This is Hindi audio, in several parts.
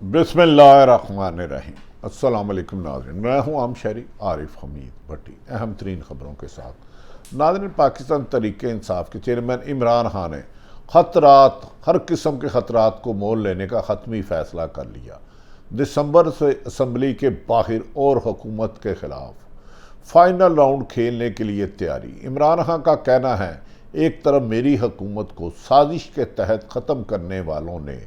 बिस्मिल्लाहिर्रहमानिर्रहीम। अस्सलाम वालेकुम नाज़रीन, मैं हूँ आम शहरी आरिफ हमीद भट्टी। अहम तरीन खबरों के साथ नाज़रीन, पाकिस्तान तहरीक इंसाफ के चेयरमैन इमरान खान ने हर किस्म के ख़तरात को मोल लेने का हतमी फ़ैसला कर लिया। दिसंबर से असम्बली के बाहर और हुकूमत के ख़िलाफ़ फाइनल राउंड खेलने के लिए तैयारी। इमरान खान का कहना है, एक तरफ मेरी हुकूमत को साजिश के तहत ख़त्म करने वालों ने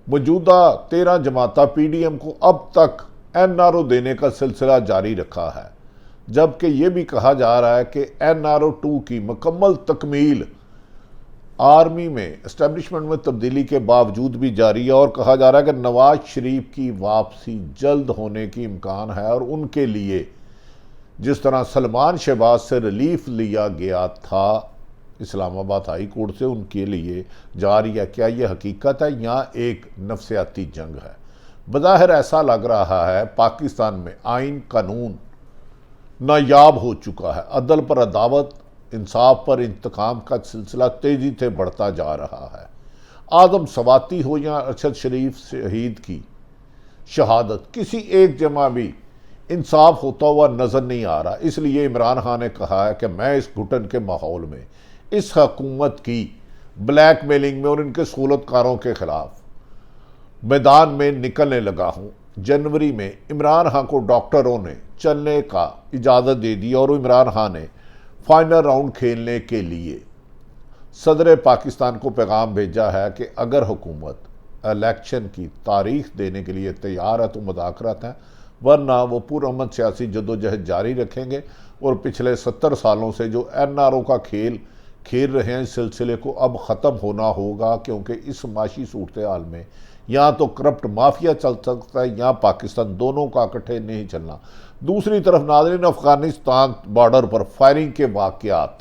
मौजूदा 13 जमाता PDM को अब तक NRO देने का सिलसिला जारी रखा है, जबकि यह भी कहा जा रहा है कि NRO 2 की मुकम्मल तकमील आर्मी में एस्टेब्लिशमेंट में तब्दीली के बावजूद भी जारी है। और कहा जा रहा है कि नवाज शरीफ की वापसी जल्द होने की इम्कान है और उनके लिए जिस तरह सलमान शहबाज से रिलीफ लिया गया था इस्लामाबाद हाई कोर्ट से, उनके लिए जारी है। क्या यह हकीकत है या एक नफसियाती जंग है? बज़ाहिर ऐसा लग रहा है पाकिस्तान में आइन कानून नायाब हो चुका है। अदल पर अदावत, इंसाफ पर इंतकाम का सिलसिला तेजी से बढ़ता जा रहा है। आदम सवाती हो या अरशद शरीफ शहीद की शहादत, किसी एक जमा भी इंसाफ होता हुआ नजर नहीं आ रहा। इसलिए इमरान खान ने कहा है कि मैं इस घुटन के माहौल में इस हुकूमत की ब्लैकमेलिंग में और इनके सहूलतकारों के खिलाफ मैदान में निकलने लगा हूं। जनवरी में इमरान खान को डॉक्टरों ने चलने का इजाज़त दे दी और इमरान खान ने फाइनल राउंड खेलने के लिए सदर पाकिस्तान को पैगाम भेजा है कि अगर हुकूमत इलेक्शन की तारीख देने के लिए तैयार है तो मुज़ाकरात हैं, वरना वो पुरअमन सियासी जदोजहद जारी रखेंगे और पिछले 70 सालों से जो NRO का खेल खेल रहे हैं, इस सिलसिले को अब ख़त्म होना होगा। क्योंकि इस माशी सूरत हाल में या तो करप्ट माफिया चल सकता है या पाकिस्तान, दोनों का इकट्ठे नहीं चलना। दूसरी तरफ नाज़रीन, अफगानिस्तान बॉर्डर पर फायरिंग के वाक़यात,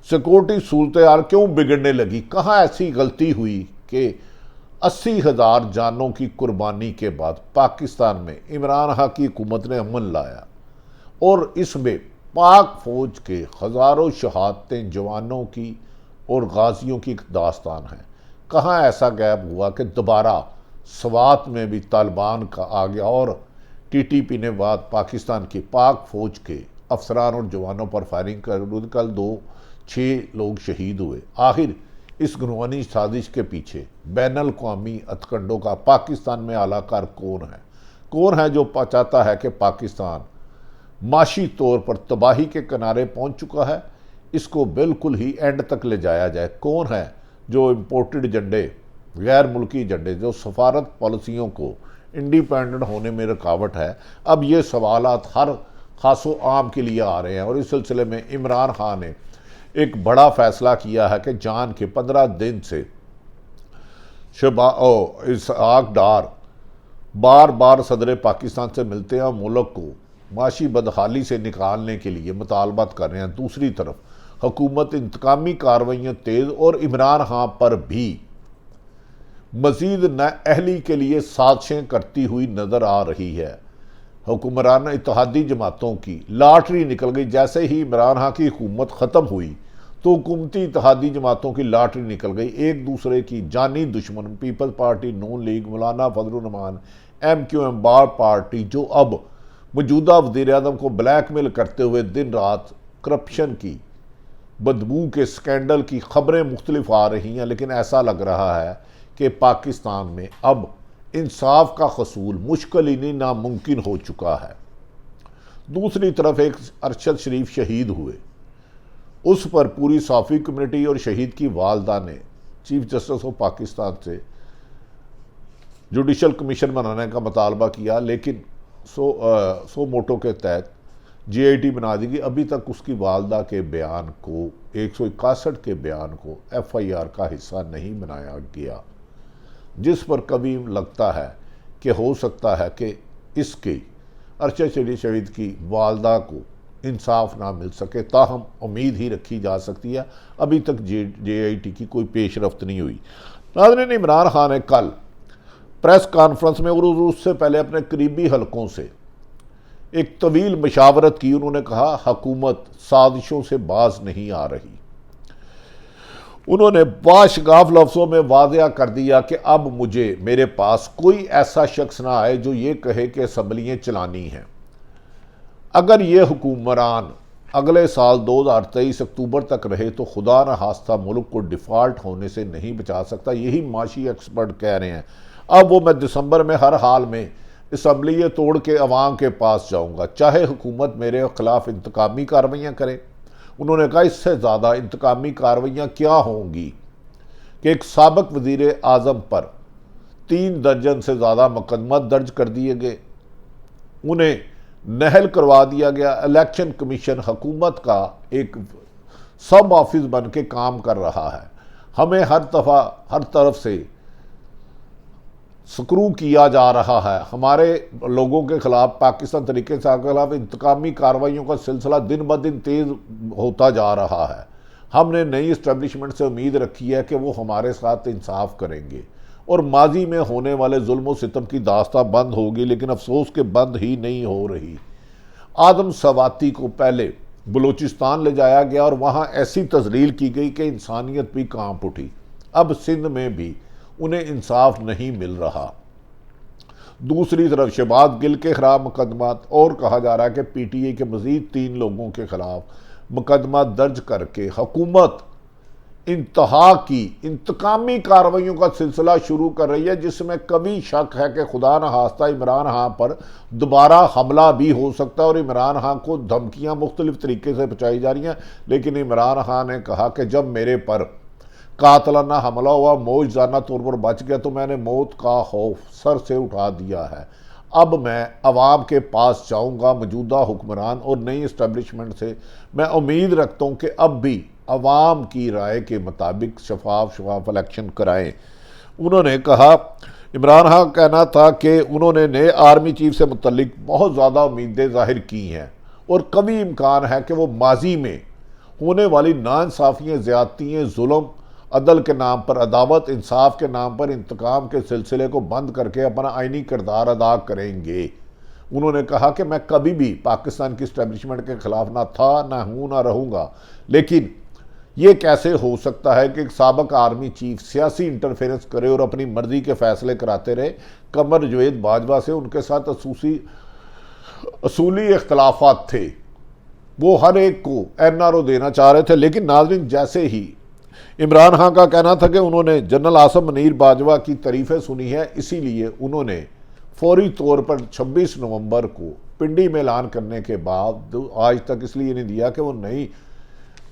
सिक्योरिटी सूरत हाल क्यों बिगड़ने लगी? कहाँ ऐसी गलती हुई कि 80,000 जानों की कुर्बानी के बाद पाकिस्तान में इमरान खान की हुकूमत ने अमन लाया और इसमें पाक फौज के हज़ारों शहादतें जवानों की और गाजियों की दास्तान है। कहाँ ऐसा गैप हुआ कि दोबारा स्वात में भी तालिबान का आ गया और TTP ने बाद पाकिस्तान की पाक फौज के अफसरान और जवानों पर फायरिंग कर कल 6 लोग शहीद हुए। आखिर इस गुनवानी साजिश के पीछे बैनुल अक़वामी हथकंडों का पाकिस्तान में आलाकार कौन है जो चाहता है कि पाकिस्तान माशी तौर पर तबाही के किनारे पहुंच चुका है, इसको बिल्कुल ही एंड तक ले जाया जाए? कौन है जो इम्पोर्टेड एजेंडे, गैर मुल्की एजेंडे, जो सफारत पॉलिसियों को इंडिपेंडेंट होने में रुकावट है? अब ये सवालात हर खासो आम के लिए आ रहे हैं और इस सिलसिले में इमरान खान ने एक बड़ा फैसला किया है कि जान के 15 दिन से इसहाक डार बार बार सदर पाकिस्तान से मिलते हैं, मुल्क को माशी बदहाली से निकालने के लिए मुतालबात कर रहे हैं। दूसरी तरफ हुकूमत इंतकामी कार्रवाइयाँ तेज़ और इमरान खान पर भी मजीद नाअहली के लिए साजिशें करती हुई नज़र आ रही है। हुक्मरान इत्तेहादी जमातों की लॉटरी निकल गई। जैसे ही इमरान खान की हुकूमत ख़त्म हुई तो हुकूमती इत्तेहादी जमातों की लॉटरी निकल गई। एक दूसरे की जानी दुश्मन पीपल्स पार्टी, नून लीग, मौलाना फजलुर रहमान, MQM बार पार्टी, जो अब मौजूदा वज़ीर आज़म को ब्लैकमेल करते हुए दिन रात करप्शन की बदबू के स्कैंडल की खबरें मुख्तलिफ आ रही हैं, लेकिन ऐसा लग रहा है कि पाकिस्तान में अब इंसाफ का हसूल मुश्किल ही नहीं नामुमकिन हो चुका है। दूसरी तरफ एक अरशद शरीफ शहीद हुए, उस पर पूरी साफ़ी कम्युनिटी और शहीद की वालदा ने चीफ जस्टिस ऑफ पाकिस्तान से जुडिशल कमीशन बनाने का मुतालबा किया, लेकिन सो मोटो के तहत JIT बना दी गई। अभी तक उसकी वालदा के बयान को 161 के बयान को FIR का हिस्सा नहीं बनाया गया, जिस पर कभी लगता है कि हो सकता है कि इसके अरशद शरीफ शहीद की वालदा को इंसाफ ना मिल सके। ताहम उम्मीद ही रखी जा सकती है, अभी तक JIT की कोई पेशरफ्त नहीं हुई। नाज़रीन, इमरान खान ने कल प्रेस कॉन्फ्रेंस में और उससे पहले अपने करीबी हलकों से एक तवील मशावरत की। उन्होंने कहा हुकूमत साजिशों से बाज नहीं आ रही। उन्होंने बाशगाफ लफ्ज़ों में वाज़िया कर दिया कि अब मेरे पास कोई ऐसा शख्स ना आए जो ये कहे कि असम्बलियाँ चलानी हैं। अगर ये हुक्मरान अगले साल 2023 अक्टूबर तक रहे तो खुदा न खास्ता मुल्क को डिफ़ॉल्ट होने से नहीं बचा सकता। यही माशी एक्सपर्ट कह रहे हैं। अब मैं दिसंबर में हर हाल में असम्बलियाँ तोड़ के अवाम के पास जाऊँगा, चाहे हुकूमत मेरे खिलाफ इंतकामी कार्रवाइयाँ करे। उन्होंने कहा इससे ज़्यादा इंतकामी कार्रवाइयाँ क्या होंगी कि एक साबिक वज़ीर आज़म पर 3 दर्जन से ज़्यादा मुकदमा दर्ज कर दिए गए, उन्हें नहल करवा दिया गया। इलेक्शन कमीशन हुकूमत का एक सब ऑफिस बन के काम कर रहा है। हमें हर तरफ से स्क्रू किया जा रहा है। हमारे लोगों के खिलाफ, पाकिस्तान तरीके के खिलाफ इंतकामी कार्रवाइयों का सिलसिला दिन ब दिन तेज़ होता जा रहा है। हमने नई इस्टेब्लिशमेंट से उम्मीद रखी है कि वो हमारे साथ इंसाफ करेंगे और माजी में होने वाले जुल्म सितम की दास्तां बंद होगी, लेकिन अफसोस के बंद ही नहीं हो रही। आदम सवाती को पहले बलूचिस्तान ले जाया गया और वहाँ ऐसी तजलील की गई कि इंसानियत भी कांप उठी। अब सिंध में भी उन्हें इंसाफ नहीं मिल रहा। दूसरी तरफ शहबाज गिल के खिलाफ मुकदमा, और कहा जा रहा है कि PTI के मजीद 3 लोगों के खिलाफ मुकदमा दर्ज करके हुकूमत इंतहा की इंतकामी कार्रवाइयों का सिलसिला शुरू कर रही है, जिसमें कभी शक है कि खुदा न खास्ता इमरान खान पर दोबारा हमला भी हो सकता है। और इमरान खान को धमकियां मुख्तलिफ तरीके से पहुँचाई जा रही हैं, लेकिन इमरान खान ने कहा कि जब मेरे पर कातलाना हमला हुआ, मौजजाना तौर पर बच गया, तो मैंने मौत का खौफ सर से उठा दिया है। अब मैं अवाम के पास जाऊंगा। मौजूदा हुक्मरान और नई इस्टेब्लिशमेंट से मैं उम्मीद रखता हूं कि अब भी अवाम की राय के मुताबिक शफाफ इलेक्शन कराएं। उन्होंने कहा, इमरान खान कहना था कि उन्होंने नए आर्मी चीफ से मुतल्लिक बहुत ज़्यादा उम्मीदें जाहिर की हैं और कभी इम्कान है कि वो माजी में होने वाली नाइंसाफ़ियाँ, ज़्यादतियाँ, जुल्म, अदल के नाम पर अदावत, इंसाफ के नाम पर इंतकाम के सिलसिले को बंद करके अपना आइनी किरदार अदा करेंगे। उन्होंने कहा कि मैं कभी भी पाकिस्तान की इस्टेब्लिशमेंट के खिलाफ ना था, ना हूँ, ना रहूँगा, लेकिन ये कैसे हो सकता है कि एक साबिक आर्मी चीफ सियासी इंटरफेरेंस करे और अपनी मर्जी के फैसले कराते रहे। कमर जवेद बाजवा से उनके साथ असूली इख्तलाफात थे, वो हर एक को NRO देना चाह रहे थे। लेकिन नाज़रीन, जैसे ही इमरान खान का कहना था कि उन्होंने जनरल आसिम मुनीर बाजवा की तारीफ़ें सुनी है, इसीलिए उन्होंने फौरी तौर पर 26 नवंबर को पिंडी में ऐलान करने के बाद आज तक इसलिए नहीं दिया कि वो नई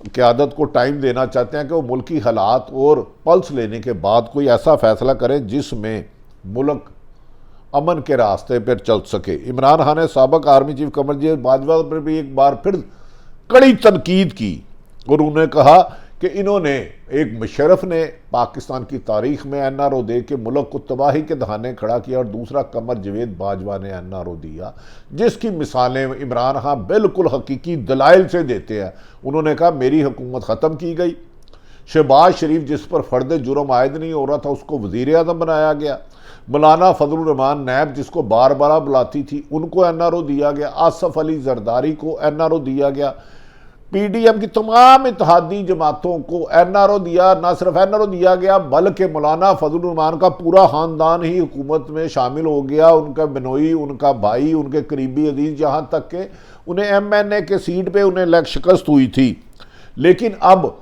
क़यादत को टाइम देना चाहते हैं कि वो मुल्की हालात और पल्स लेने के बाद कोई ऐसा फ़ैसला करें जिसमें मुल्क अमन के रास्ते पर चल सके। इमरान खान ने साबिक आर्मी चीफ कमर जवेद बाजवा पर भी एक बार फिर कड़ी तनकीद की और उन्होंने कहा कि इन्होंने, एक मुशर्रफ ने पाकिस्तान की तारीख में NRO दे के मुल्क को तबाही के दहाने खड़ा किया और दूसरा कमर जवेद बाजवा ने NRO दिया, जिसकी मिसालें इमरान खान बिल्कुल हकीकी दलाइल से देते हैं। उन्होंने कहा मेरी हुकूमत ख़त्म की गई, शहबाज शरीफ जिस पर फ़र्द जुर्म आयद नहीं हो रहा था उसको वज़ीर आज़म बनाया गया, मौलाना फजलुर रहमान नैब जिसको बार बार बुलाती थी उनको NRO दिया गया, आसफ अली जरदारी को NRO दिया गया, PDM की तमाम इत्तेहादी जमातों को NRO दिया। ना सिर्फ NRO दिया गया बल्कि मौलाना फजलुर रहमान का पूरा ख़ानदान ही हुकूमत में शामिल हो गया, उनका बिनोई, उनका भाई, उनके करीबी अजीज़, यहाँ तक कि उन्हें MNA के सीट पे उन्हें शिकस्त हुई थी। लेकिन अब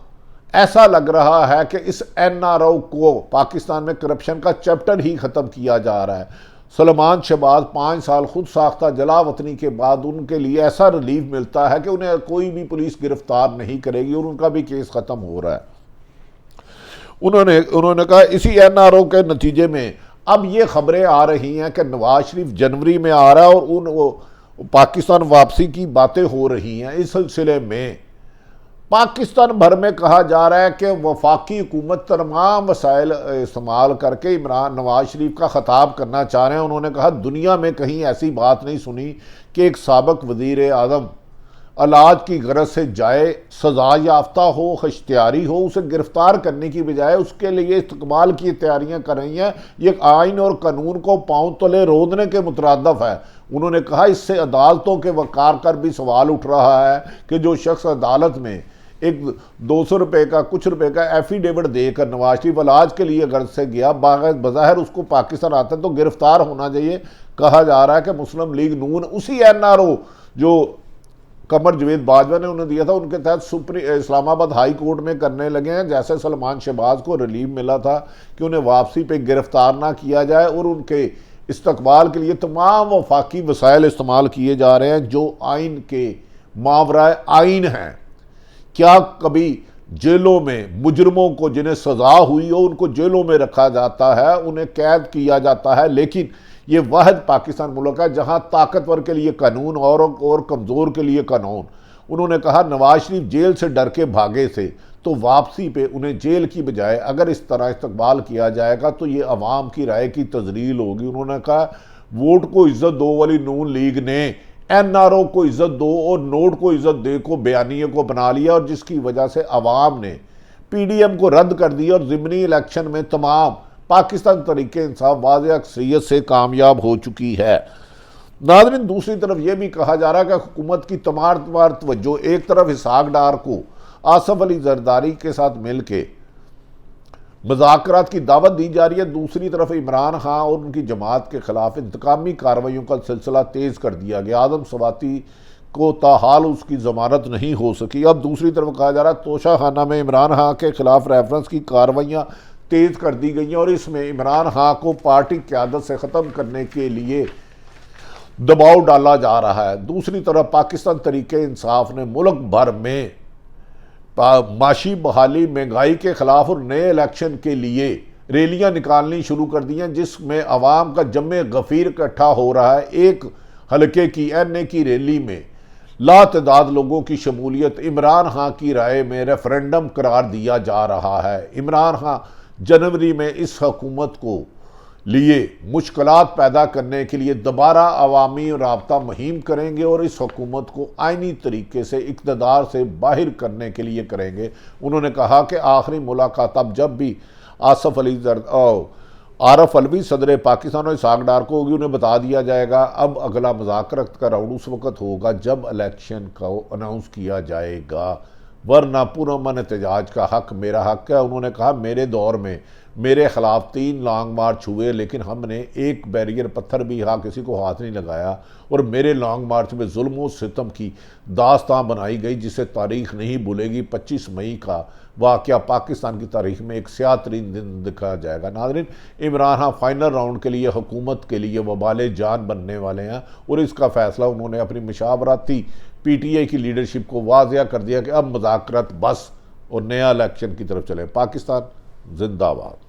ऐसा लग रहा है कि इस NRO को पाकिस्तान में करप्शन का चैप्टर ही ख़त्म किया जा रहा है। सलमान शहबाज 5 साल खुद साख्ता जलावतनी के बाद उनके लिए ऐसा रिलीफ मिलता है कि उन्हें कोई भी पुलिस गिरफ्तार नहीं करेगी और उनका भी केस ख़त्म हो रहा है। उन्होंने कहा इसी NRO के नतीजे में अब ये खबरें आ रही हैं कि नवाज शरीफ जनवरी में आ रहा है और पाकिस्तान वापसी की बातें हो रही हैं। इस सिलसिले में पाकिस्तान भर में कहा जा रहा है कि वफाकी हुकूमत तमाम वसाइल इस्तेमाल करके नवाज शरीफ का ख़ताब करना चाह रहे हैं। उन्होंने कहा दुनिया में कहीं ऐसी बात नहीं सुनी कि एक साबिक वज़ीर आज़म इलाज की गरज से जाए, सजा याफ्ता हो, इख्तियारी हो, उसे गिरफ्तार करने की बजाय उसके लिए इस्तकबाल की तैयारियां कर रही हैं। ये आइन और कानून को पांव तले रोदने के मुतरादफ है। उन्होंने कहा इससे अदालतों के वकार कर भी सवाल उठ रहा है कि जो शख्स अदालत में एक 200 रुपये का कुछ रुपए का एफिडेविट देकर नवाज शरीफ इलाज के लिए गर्ज से गया, बज़ाहिर उसको पाकिस्तान आता है तो गिरफ्तार होना चाहिए। कहा जा रहा है कि मुस्लिम लीग नून उसी NRO जो कमर जवेद बाजवा ने उन्हें दिया था उनके तहत इस्लामाबाद हाई कोर्ट में करने लगे हैं। जैसे सलमान शहबाज को रिलीफ मिला था कि उन्हें वापसी पे गिरफ्तार ना किया जाए और उनके इस्तकबाल के लिए तमाम वफाकी वसाइल इस्तेमाल किए जा रहे हैं जो आइन के मावराए आइन हैं। क्या कभी जेलों में मुजरमों को जिन्हें सजा हुई हो उनको जेलों में रखा जाता है, उन्हें कैद किया जाता है, लेकिन ये वाहिद पाकिस्तान मुल्क है जहां ताकतवर के लिए कानून और कमज़ोर के लिए कानून। उन्होंने कहा नवाज शरीफ जेल से डर के भागे थे तो वापसी पे उन्हें जेल की बजाय अगर इस तरह इस्तकबाल किया जाएगा तो ये अवाम की राय की तजलील होगी। उन्होंने कहा वोट को इज्जत दो वाली नून लीग ने NRO को इज्जत दो और नोट को इज्जत दे को बयानिए को बना लिया और जिसकी वजह से अवाम ने PDM को रद्द कर दिया और ज़िमनी इलेक्शन में तमाम पाकिस्तान तरीके इंसाफ वाज़ेह अक्सरियत से कामयाब हो चुकी है। नाज़रीन, दूसरी तरफ यह भी कहा जा रहा है कि हुकूमत की तमाम तवज्जो एक तरफ इसहाक डार को आसफ अली जरदारी के साथ मिल के मुज़ाकरात की दावत दी जा रही है, दूसरी तरफ इमरान खान और उनकी जमात के खिलाफ इंतकामी कार्रवाइयों का सिलसिला तेज़ कर दिया गया। आदम सवाती को ताहाल उसकी जमानत नहीं हो सकी। अब दूसरी तरफ कहा जा रहा है तोशा खाना में इमरान खान के खिलाफ रेफरेंस की कार्रवाइयाँ तेज़ कर दी गई हैं और इसमें इमरान खान को पार्टी क़यादत से ख़त्म करने के लिए दबाव डाला जा रहा है। दूसरी तरफ पाकिस्तान तरीके इंसाफ ने मुल्क भर में माशी बहाली, महंगाई के खिलाफ और नए इलेक्शन के लिए रैलियां निकालनी शुरू कर दी हैं जिसमें अवाम का जम्मे गफीर इकट्ठा हो रहा है। एक हलके की NA की रैली में लातदाद लोगों की शमूलियत इमरान खान की राय में रेफरेंडम करार दिया जा रहा है। इमरान खान जनवरी में इस हुकूमत को लिए मुश्किलात पैदा करने के लिए दोबारा अवामी राब्ता मुहिम करेंगे और इस हुकूमत को आइनी तरीके से इक़्तिदार से बाहर करने के लिए करेंगे। उन्होंने कहा कि आखिरी मुलाकात अब जब भी आरफ अलवी सदर पाकिस्तान और इसहाक डार को होगी उन्हें बता दिया जाएगा। अब अगला मुज़ाकरत का राउंड उस वक्त होगा जब इलेक्शन को अनाउंस किया जाएगा, वरना पुरअमन एहतजाज का हक मेरा हक है। उन्होंने कहा मेरे दौर में मेरे खिलाफ 3 लॉन्ग मार्च हुए लेकिन हमने एक बैरियर पत्थर भी किसी को हाथ नहीं लगाया और मेरे लॉन्ग मार्च में जुल्म और सितम की दास्तां बनाई गई जिसे तारीख नहीं भूलेगी। 25 मई का वाक़या पाकिस्तान की तारीख में एक स्याह तरीन दिन दिखा जाएगा। नाज़रीन, इमरान खान फाइनल राउंड के लिए हुकूमत के लिए वबाले जान बनने वाले हैं और इसका फैसला उन्होंने अपनी मुशावरती PTI की लीडरशिप को वाज़ेह कर दिया कि अब मुज़ाकरात बस और नया इलेक्शन की तरफ चले। पाकिस्तान जिंदाबाद।